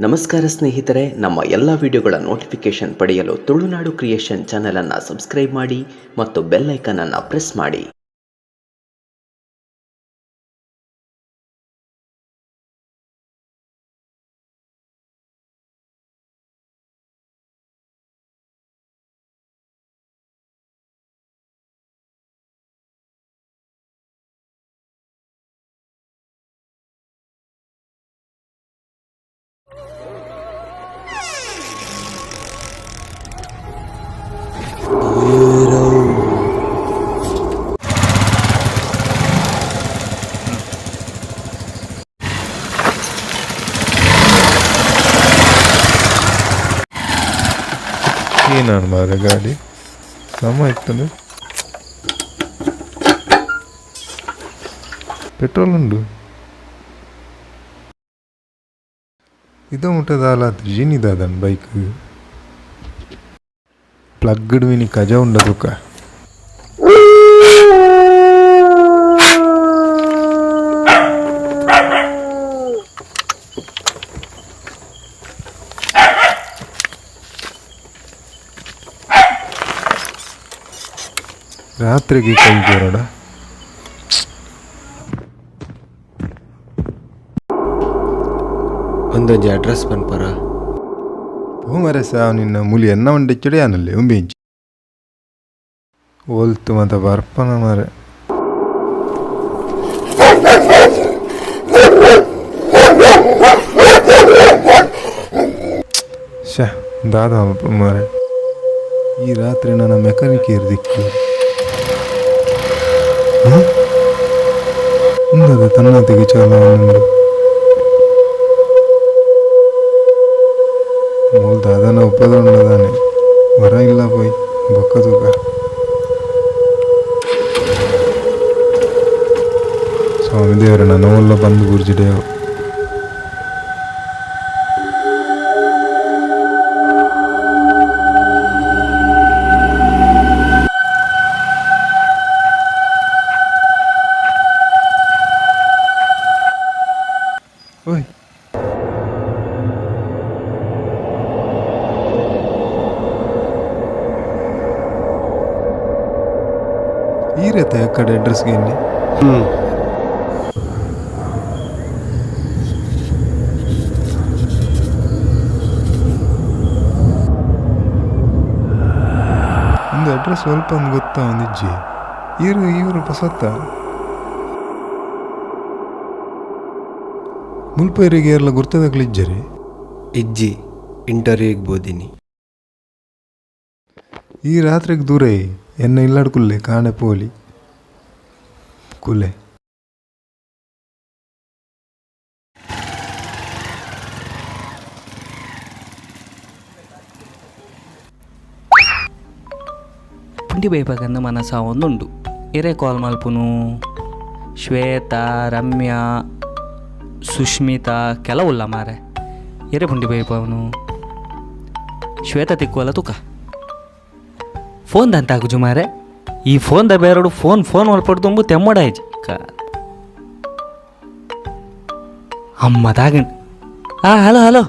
ನಮಸ್ಕಾರ ಸ್ನೇಹಿತರೆ, ನಮ್ಮ ಎಲ್ಲ ವಿಡಿಯೋಗಳ ನೋಟಿಫಿಕೇಶನ್ ಪಡೆಯಲು ತುಳುನಾಡು ಕ್ರಿಯೇಷನ್ ಚಾನೆಲನ್ನು ಸಬ್ಸ್ಕ್ರೈಬ್ ಮಾಡಿ ಮತ್ತು ಬೆಲ್ ಐಕಾನ್ ಅನ್ನು ಪ್ರೆಸ್ ಮಾಡಿ. ಏನಾನು ಮಾರ ಗಾಡಿ ಸಮ ಇರ್ತದೆ. ಪೆಟ್ರೋಲ್ ಉಂಡು ಇದ ಮುಟ್ಟದಾಲ ಜೀನಿದಾದನ್ ಬೈಕ್ ಪ್ಲಗ್ಡ್ ವಿನಿ ಕಜ ಉಂಡದುಕ ರಾತ್ರಿಗೆ ಕೈ ಜೋರಡ ಒಂದೊಂದು ಅಡ್ರೆಸ್ ಪನ್ಪರ ಓ ಮರೆ ಸಾವು ನಿನ್ನ ಮುಲಿ ಎನ್ನ ಒಂಡೆಚ್ಚಡೆ ಆನಲ್ಲೇ ಒಂಬೇಂಚಿ ಓಲ್ತು ಮತ ಬರ್ಪನ ಮರೆ ಶಾ ದಾದ ಮರೆ ಈ ರಾತ್ರಿ ನನ್ನ ಮೆಕ್ಯಾನಿಕ್ ಇರ್ದಿಕ್ಕು ಉಂದದ ತನ್ನ ತೆಗಿಚಾಲ ಮೂಲ ದಾದನ ಉಪದೊಂಡದಾನೆ ಹೊರ ಇಲ್ಲ ಪೋಯ್ ಬೊಕ್ಕದುಗ ಸ್ವಾಮಿ ದೇವರ ನನವಲ್ಲ ಬಂದು ಗುರ್ಜಿಡೆಯವು ಓಯ್ ಈ ರೀತಿ ಆ ಕಡೆ ಅಡ್ರೆಸ್ಗೆ ಎಲ್ಲಿ ಒಂದು ಅಡ್ರೆಸ್ ಸ್ವಲ್ಪ ಒಂದು ಗೊತ್ತಾ ಒಂದಿಜ್ಜಿ ಇವರು ಹೊಸತ್ತ ಮುಲ್ಪೈರಿಗೆ ಎಲ್ಲ ಗುರ್ತದಾಗ್ಲಿಜ್ಜರಿ ಇಜ್ಜಿ ಇಂಟರ್ವ್ಯೂಗೆ ಬೋದಿನಿ ಈ ರಾತ್ರಿಗೆ ದೂರ ಎನ್ನ ಇಲ್ಲಾಡ್ಕುಲ್ಲೆ ಕಾಣೆ ಪೋಲಿ ಕುಲೆ ಪುಂಡಿ ಬೈಬೇಕಂದ ಮನಸ್ಸ ಒಂದುಂಡು ಇರೇ ಕಾಲ್ ಮಲ್ಪುನು ಶ್ವೇತಾ ರಮ್ಯಾ ಸುಷ್ಮಿತಾ ಕೆಲವುಲ್ಲ ಮಾರೆ ಎರೆ ಪುಂಡಿ ಬೈಪವನು ಶ್ವೇತಾ ತಿಕ್ಕುವಲ್ಲ ತುಕ ಫೋನ್ ದಂತ ಆಗುಜು ಮಾರೆ ಈ ಫೋನ್ದ ಬೇರೆಡು ಫೋನ್ ಒಲ್ಪಟ್ಟು ತುಂಬು ತೆಮ್ಮಡಾಯ್ಜಿ ಅಮ್ಮ ತಾಗಣ್ ಹಲೋ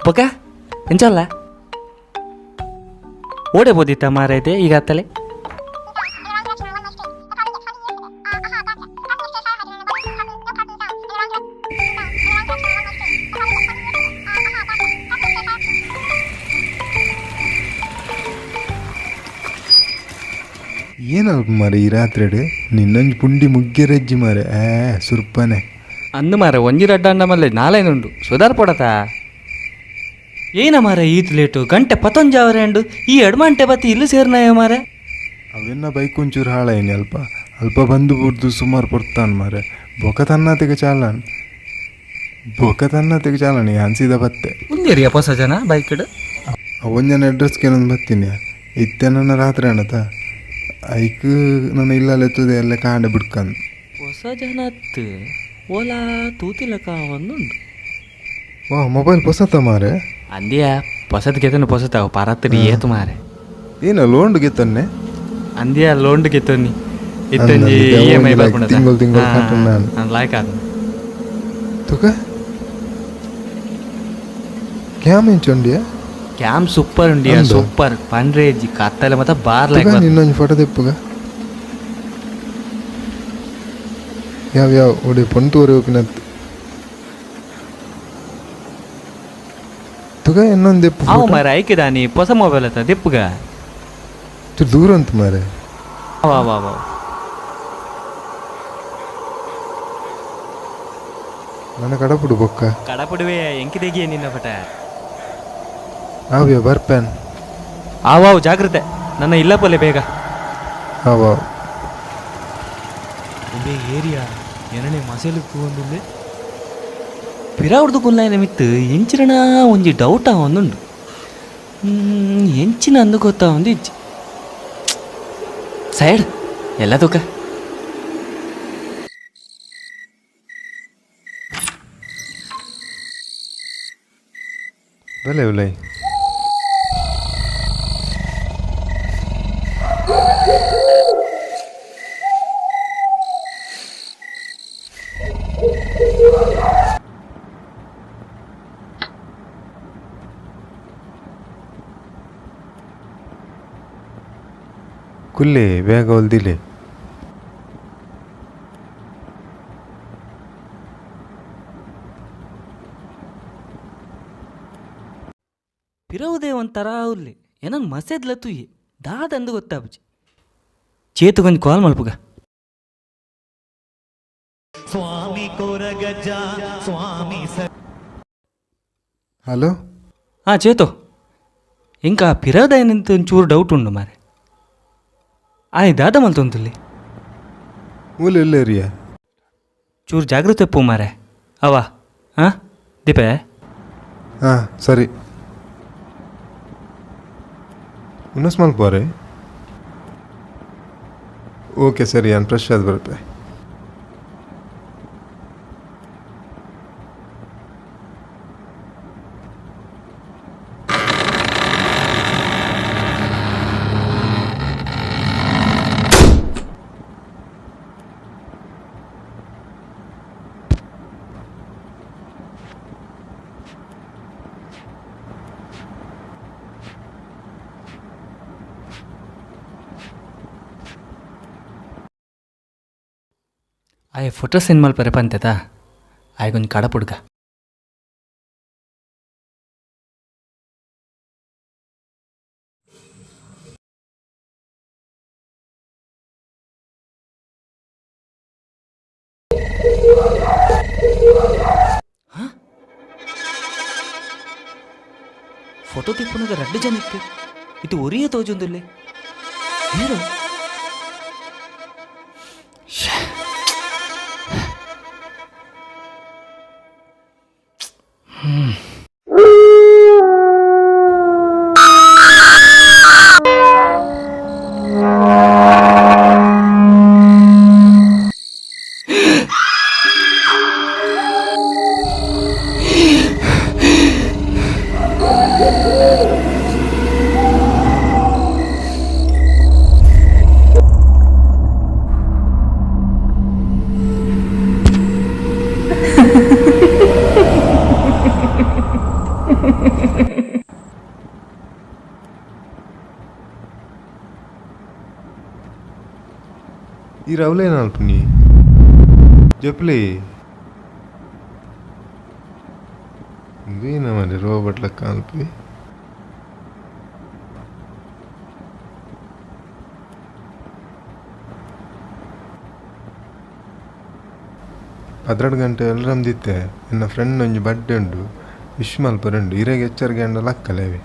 ಪೊಕ ಎಂಚಲ್ಲ ಓಡೆ ಬೋದಿತ್ತ ಮಾರೈತೆ ಈಗ ಅತ್ತಲೆ ಏನಲ್ಪ ಮಾರೆ ಈ ರಾತ್ರಿ ನಿನ್ನೊಂದು ಪುಂಡಿ ಮುಗ್ಗೆರಜ್ಜಿ ಮಾರೆ ಸುರ್ಪನೆ ಅಂದು ಮಾರ ಒಂಜಿ ರಡ್ಡಂಡ ಮಲ್ಲೆ ನಾಲೇನುಂಡು ಸುಧಾರ್ ಪಡತಾ ಏನ ಮಾರ ಈತ್ ಲೇಟು ಗಂಟೆ 11 ಅವರೆಂಡು ಈ ಎಡ್ಮಂಟೆ ಬತ್ತಿ ಇಲ್ಲಿ ಸೇರ್ನಾಯ ಮಾರೆ ಅವೆನ್ನ ಬೈಕ್ ಒಂಚೂರು ಹಾಳಾಯಿನಿ ಅಲ್ಪ ಬಂದು ಬುರ್ದು ಸುಮಾರು ಕೊಡ್ತಾನೆ ಮಾರೆ ಬೊಕ ತನ್ನತಿಗೆ ಚಾಲನಿ ಅನ್ಸಿದ ಬತ್ತೆ ಮುಂದೇರಿಯ ಹೊಸ ಜನ ಬೈಕ್ ಅವೊಂಜನ ಅಡ್ರೆಸ್ಗೆ ನಾನು ಬತ್ತೀನಿ ಇತ್ತೆ ನನ್ನ ರಾತ್ರಿ ಅಣತ ಐಕ್ ನನ್ನ ಇಲ್ಲಲೆತ್ತದೆ ಎಲ್ಲ ಕಾಂಡೆ ಬಿಡ್ಕಂದು ಹೊಸ ಜನ ಓಲಾ ತೂತಿಲಕ ಒಂದುಂಡು ವಾ ಮೊಬೈಲ್ ಹೊಸತ ಮಾರೆ ಅಂದ್ಯ ಹೊಸತ್ ಗೆತನು ಹೊಸತಾವ ಪಾರಾತ್ರಿ ಏತು ಮಾರೆ ಏನ ಲೋಂಡ್ ಗೆತ್ತನ್ನೆ ಅಂದ್ಯ ಲೋಂಡ್ ಗೆತ್ತನಿ ಇತ್ತಂಜಿ EMI ಬರ್ಕೊಂಡ ತಿಂಗಳು ಕಟ್ಟಣ ನಾನು ಲಾಯ್ಕ್ ಆದ ತುಕ ಕ್ಯಾಮ್ ಎಂಚೊಂಡಿಯ ಕ್ಯಾಮ್ ಸೂಪರ್ ಉಂಡಿಯ ಅಂದ? ಸೂಪರ್ ಪಂಡ್ರೇಜಿ ಕತ್ತಲೆ ಮತ್ತೆ ಬಾರ್ ತುಗ ನಿನ್ನೊಂದು ಫೋಟೋ ತೆಪ್ಪುಗ ಯಾವ ಯಾವ ಒಡೆ ಪೊಂಟೂರು ಉಪಿನತ್ ತುಗ ಇನ್ನೊಂದು ದೆಪ್ಪು ಅವ ಮಾರ ಐಕಿದಾನಿ ಹೊಸ ಮೊಬೈಲ್ ಅತ್ತ ದಿಪ್ಪುಗ ಚೂರು ದೂರ ಅಂತ ಮಾರೆ ವಾ ವಾ ವಾ ನನ್ನ ಕಡಪುಡು ಬೊಕ್ಕ ಕಡಪುಡುವೆ ಎಂಕಿದೆಗಿಯ ನಿನ್ನ ಪಟ ಆವ್ಯ ಬರ್ಪ್ಯಾನ್ ಆವಾವು ಜಾಗ್ರತೆ ನನ್ನ ಇಲ್ಲ ಪೊಲೆ ಬೇಗ ಅವ ಒಬ್ಬೇ ಏರಿಯಾ ಏನನೇ ಮಸೇಲು ಒಂದುಂಡೆ ಪಿರಾವ್ದು ಕುಲ್ಲಾಯನ ಮಿತ್ತು ಎಂಚಿನ ಒಂಜಿ ಡೌಟ್ ಒಂದುಂಡು ಎಂಚಿನ ಅಂದು ಗೊತ್ತಾ ಒಂದು ಇಜ್ಜಿ ಸೈಡ್ ಎಲ್ಲ ತೂಕ ಬಲೆ ಉಲೈ ಕುಲ್ಲೆ ಬೇಗ ಹೊಲ್ದಿಲೆ ಪಿರವುದೇ ಒಂಥರ ಉಲ್ಲಿ ಏನಂಗೆ ಮಸೇದ್ಲ ತುಯಿ ದಾದಂದು ಗೊತ್ತಾಬುಜಿ ಚೇತುಗೊಂದು ಕಾಲ್ ಮಲ್ಪುಗ ಹಲೋ ಹಾಂ ಚೇತು ಇಂಕ ಪಿರದ ಏನಂತ ಒಂಚೂರು ಡೌಟ್ ಉಂಡು ಮಾರೆ ಆಯ್ ದಾದ ಮಲ್ತೊಂತಲ್ಲಿ ಮೂಲ ಎಲ್ಲೇರಿಯ ಚೂರು ಜಾಗೃತೆ ಪೂ ಮಾರೆ ಅವ ಹಾಂ ದೀಪೆ ಹಾಂ ಸರಿ ಇನ್ನೊಸ್ ಮಲ್ಪೋರೆ ಓಕೆ ಸರಿ ನಾನು ಫ್ರೆಶ್ ಆದ ಬರುತ್ತೆ ಆಯ್ ಫೋಟೋ ಸೆಂಡ್ ಮಲ್ಪರೆ ಪಂತೆತಾ ಆಯ್ಗೊಂದು ಕಡಪುಡ್ಗ ಫೋಟೋ ತಿಪ್ಪುನಾಗ 2 ಜನ ಇತ್ತು ಇದು ಒರಿಯ ತೋಜೊಂದುಲ್ಲೆ ಹೇಳು ఈ రవలేనా అల్పుని చెప్పులే ఇంకేనా మరి రోబోట్ల కాల్పి ಹದ್ರೆರಡು ಗಂಟೆ ಎಲ್ಲರಂದಿತ್ತೆ ನನ್ನ ಫ್ರೆಂಡ್ ಒಂಜಿ ಬರ್ಡೇ ಉಂಡು ವಿಶ್ ಮಲ್ಪರುಂಡು ಇರೆಗೆ ಎಚ್ಚರಿಗೆ ಅಂಡ ಲಕ್ಕಲೇವೆ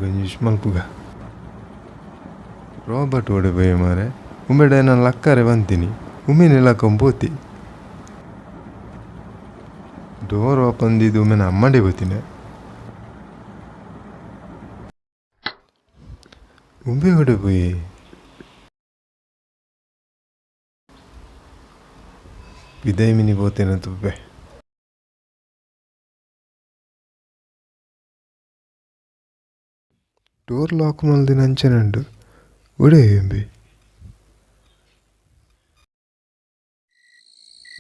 ಗೊಂಜಿ ವಿಶ್ ಮಲ್ಪುಗ ರಾಬರ್ಟ್ ಓಡೆ ಬಯ್ಯ ಮಾರೆ ಉಮ್ಮೆಡೆ ನಾನು ಲಕ್ಕರೆ ಬಂತೀನಿ ಉಮ್ಮಿನ ಲಕ್ಕೊಂಬೋತಿ ಡೋರ್ ಓಪನ್ ದಿದ್ದು ಉಮ್ಮೆನ ಅಮ್ಮಡೆ ಬೋತೀನಿ ಉಂಬೆ ಹೊಡೆ போய் ವಿದಾಯ ಮಿನಿ పోతేనే ತುಬ್ಬೆ ಡೋರ್ ಲಾಕ್ ಮಲ್ದಿನ ಅಂಚೆನುಂಡು ಒಡೆಯಂಬಿ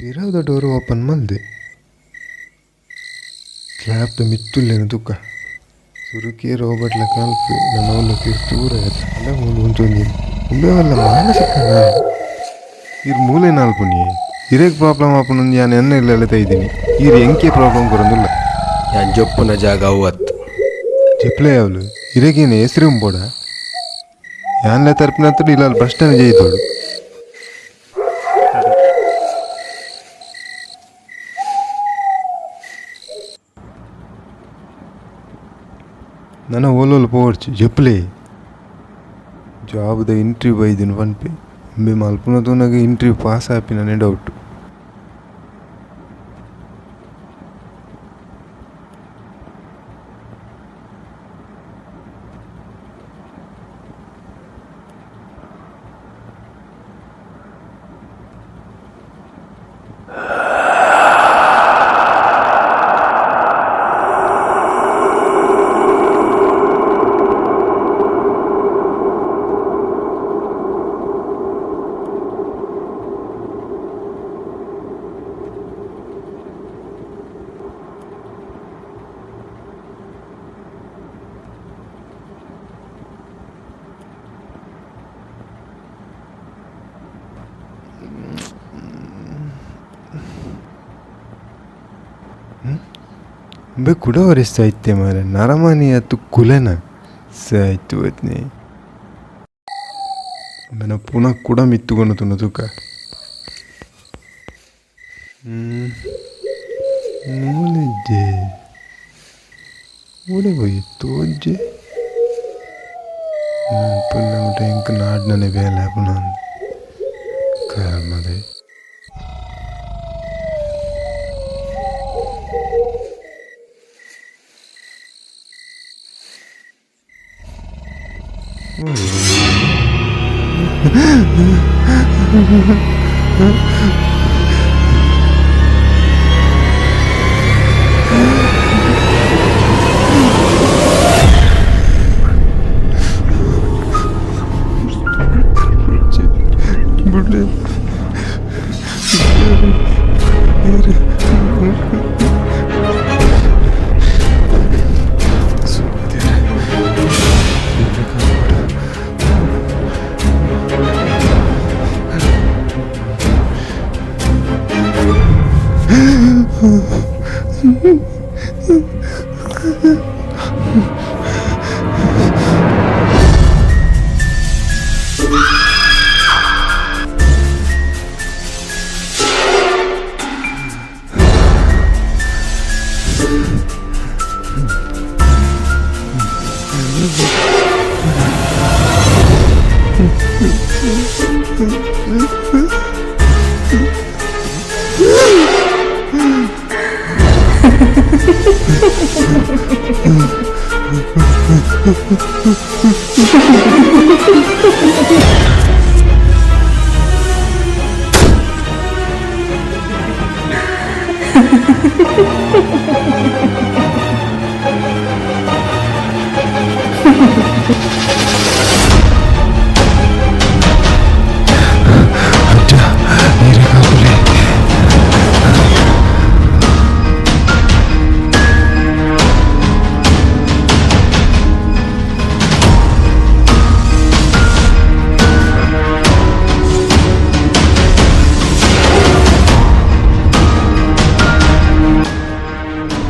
ಇರೋದ ಡೋರ್ ಓಪನ್ ಮಲ್ದೆ ಸ್ಲ್ಯಾಬ್ದ ಮಿತ್ತುಲ್ಲೇನು ತುಕ್ಕ ಸುರುಕಿ ರೋಬಟ್ಲ ಕಾಲ್ಪು ನನ್ನ ಅವಲಕ್ಕೆ ದೂರ ಅಲ್ಲ ಮುಂಚೊಂದಿ ಉಂಬೇವಲ್ಲ ಮಾನಸಿಕ ನಾನು ಇರ್ ಮೂಲೆ ನಾಲ್ಪುನಿ ಇರೇಕ್ ಪ್ರಾಬ್ಲಮ್ ಆಪುನೊಂದು ನಾನು ಎನ್ನ ಇಲ್ಲ ತೆಗಿದ್ದೀನಿ ಇರ್ ಎಂಕೆ ಪ್ರಾಬ್ಲಮ್ ಕೊರೊಂದಿಲ್ಲ ഞാൻ ಜೊಪ್ಪುನ ಜಾಗ ಅವತ್ತು చెప్పులే ಅವಳು ఇరేకేనే ಹೆಸರು ಬೋಡ ಯಾನ್ಲ ತರಪಿನ ಹತ್ರ ಇಲ್ಲ ಅಲ್ಲಿ ಬಸ್ ಸ್ಟ್ಯಾಂಡ್ ಜೈತೋಡು ನನ್ನ ಓಲೋಲು పోవచ్చు చెప్పులే జాబ్ದ ఇంటర్వ్యూ బైదిన పనిపి మేము అల్పునతోనగా ఇంటర్వ్యూ పాస్ ఆపిననే డౌట్ बे कुठं वरीस साहित्य मारे नारामानी तू कुले ना साहित्य होत नाही मैंने पुन्हा कुडा मित्तुಕೊಂಡು तुला तुका ಮೂಲಿದ್ದೆ ಓಡೆ ಹೋಯಿತು ಅಜ್ಜೆ ಪುಣ್ಯ ಮಟ ಇಂಕ ನಾಡ್ನೇ ಬೇಲೆ ಪುನಃ ಕಾಮದೆ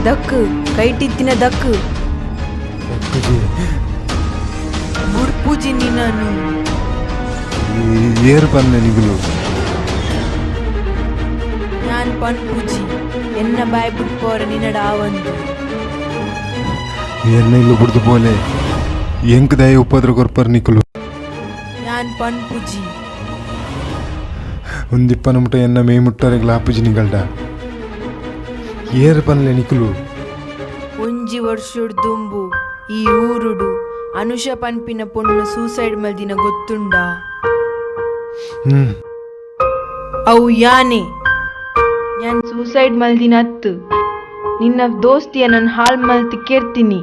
ದಕ್ಕು ಕೈಟಿತ್ತಿನ ದಕ್ಕು ಗುಡ್ಪೂಜಿನಿ ನಾನು ಏರ್ ಪನ್ನೆ ನಿಗುಲು ഞാൻ പൺപൂജി എന്നെ ഭയപ്പെട്ടു പോര നിന്നടാവന്തു എന്നെ ഇല്ല പുറത്തു പോലെ ಎಂಕ್ ದಯ ಉಪದ್ರ ಕೊರ್ಪರ್ ನಿಕುಲು ഞാൻ പൺപൂജി ಒಂದಿಪ್ಪ ನಮಟ ಎನ್ನ ಮೇ ಮುಟ್ಟರೆಗ್ ಲಾಪುಜಿ ನಿಗಲ್ಡ ಏರ್ ಪನ್ಲೆ ನಿಕುಲು ಒಂಜಿ ವರ್ಷಡ್ ದುಂಬು ಈ ಊರುಡು ಅನುಷ ಪನ್ಪಿನ ಪೊಣ್ಣು ಸೂಸೈಡ್ ಮಲ್ದಿನ ಗೊತ್ತುಂಡಾ ಅವು ಯಾನೆ ഞാൻ സൂസൈഡ് മൽദിനത്ത് നിന്ന ദോസ്തിയ ನನ್ ಹಾಳ್ ಮಲ್ತಿ ಕೇರ್ತೀನಿ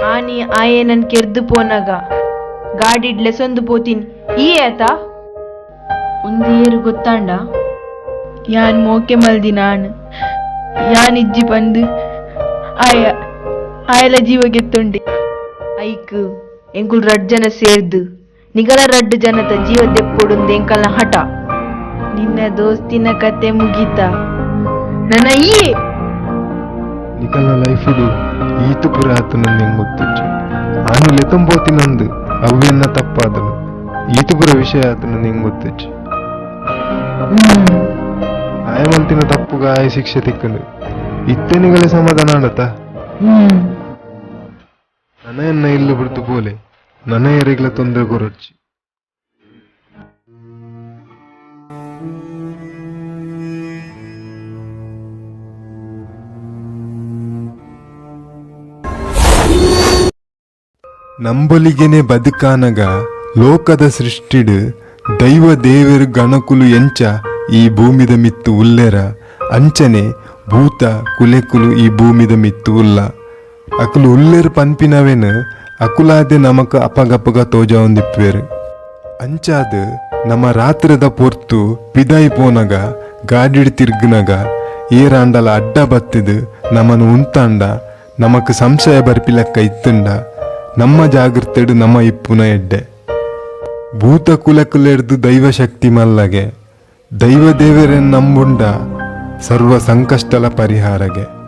ಆನಿ ಆಯೆ ನನ್ ಕೆರ್ದು ಪೋನಗ ಗಾಡಿಡ್ಲೆ ಸೊಂದು ಪೋತೀನಿ ಈ ಆತ ಒಂದು ಏರು ಗೊತ್ತಾಂಡ ಯಾನ್ ಮೋಕೆ ಮಲ್ದಿ ನಾನು ಯಾನ್ ಇಜ್ಜಿ ಬಂದು ಆಯಲ ಜೀವ ಗೆತ್ತುಂಡೆ ಐಕ್ ಎಂಕುಲ್ ರಡ್ ಜನ ಸೇರ್ದು ನಿಗಲ ರಡ್ಡು ಜನತ ಜೀವ ದೆಪ್ಪೊಡುಂದು ಎಂಕಲ್ನ ಹಠ ನಿನ್ನ ದೋಸ್ತಿನ ಕತೆ ಮುಗೀತ ನನ್ನ ಈ ನಿಕಲ್ನ ಲೈಫುಡು ಈತು ಪುರ ಆತನಂದು ಹೆಂಗ್ ಗೊತ್ತಿಚ್ಚು ಆನು ಲೆತಂಬೋತಿನಂದು ಅವ್ವೆನ್ನ ತಪ್ಪಾದನು ಈತು ಪುರ ವಿಷಯ ಆತನಂದು ಹೆಂಗ್ ಗೊತ್ತಿಚ್ಚು ಆಯಮಂತಿನ ತಪ್ಪುಗ ಆಯ ಶಿಕ್ಷೆ ತಿಕ್ಕಂಡು ಇತ್ತನಿಗಲೇ ಸಮಾಧಾನ ಆಡತ್ತ ನನಯನ್ನ ಇಲ್ಲು ಬಿಡ್ತು ಪೋಲೆ ನನ್ನ ಯಾರಿಗ್ಲ ತೊಂದರೆ ಕೊರೊಚ್ಚಿ ನಂಬೊಲಿಗೆನೆ ಬದುಕಾನಗ ಲೋಕದ ಸೃಷ್ಟಿಡ್ ದೈವ ದೇವರು ಗಣಕುಲು ಎಂಚ ಈ ಭೂಮಿದ ಮಿತ್ತು ಉಲ್ಲೆರ ಅಂಚನೆ ಭೂತ ಕುಲೆಕುಲು ಈ ಭೂಮಿದ ಮಿತ್ತು ಉಲ್ಲ ಅಕುಲು ಉಲ್ಲೆರ್ ಪನ್ಪಿನವೆನ್ ಅಕುಲಾದೆ ನಮಕ್ ಅಪಗಪಗ ತೋಜ ಒಂದಿಪ್ಪೇರು ಅಂಚಾದ ನಮ್ಮ ರಾತ್ರದ ಪೊರ್ತು ಪಿದಾಯಿ ಪೋನಗ ಗಾಡಿಡ್ ತಿರ್ಗನಗ ಏರಾಂಡಲ ಅಡ್ಡ ಬತ್ತಿದ್ ನಮ್ಮನು ಉಂತಾಂಡ ನಮಕ್ ಸಂಶಯ ಬರ್ಪಿಲಕ್ಕ ಇತ್ತಂಡ ನಮ್ಮ ಜಾಗೃತೆಡು ನಮ್ಮ ಇಪ್ಪುನ ಎಡ್ಡೆ ಭೂತ ಕುಲಕುಲೆಡ್ದು ದೈವ ಶಕ್ತಿ ಮಲ್ಲಗೆ ದೈವ ದೇವರನ್ನ ನಂಬುಂಡ ಸರ್ವ ಸಂಕಷ್ಟಲ ಪರಿಹಾರಗೆ.